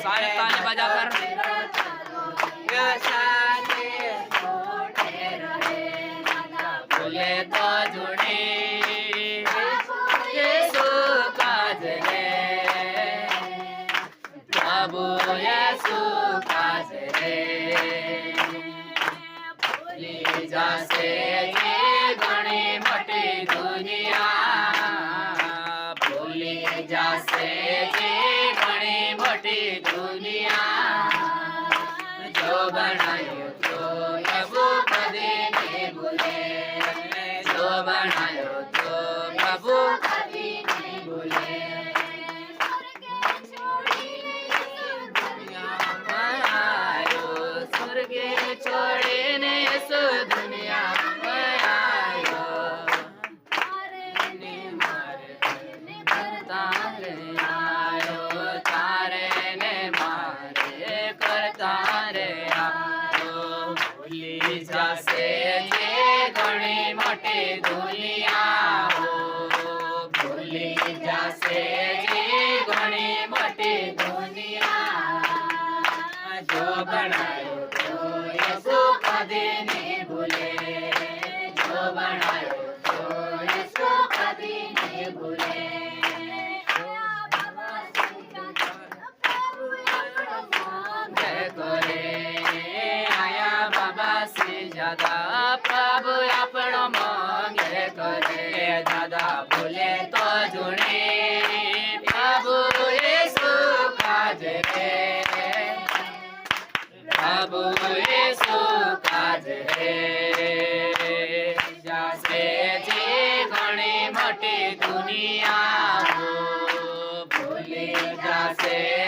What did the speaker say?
सारे ताली बजाकर बोले तो जुड़े यीशु काज रे प्रभु यीशु काज रे भूली जासे ये घणी मोटी दुनिया भूली जासे ये घणी मोटी दुनिया जो बनायो तो प्रभु कभी नहीं भूले जो बनायो तो प्रभु कभी नहीं भूले स्वर्ग छोड़ीने सो दुनिया में आयो तारे आयो तारे ने मारे करता रे आयो भूली जासे जे घणी मोटी दुनिया हो भूली जासे जे घणी मोटी दुनिया जो बनायो तो यीशु कभी नहीं भूले जो बनायो तो यीशु कभी नहीं भूले दादा प्रभु अपनो मांगे करे दादा भूले तो जुड़े प्रभु यीशु काज रे प्रभु यीशु काज रे जासे जी घणी मोटी दुनिया हो भूली जासे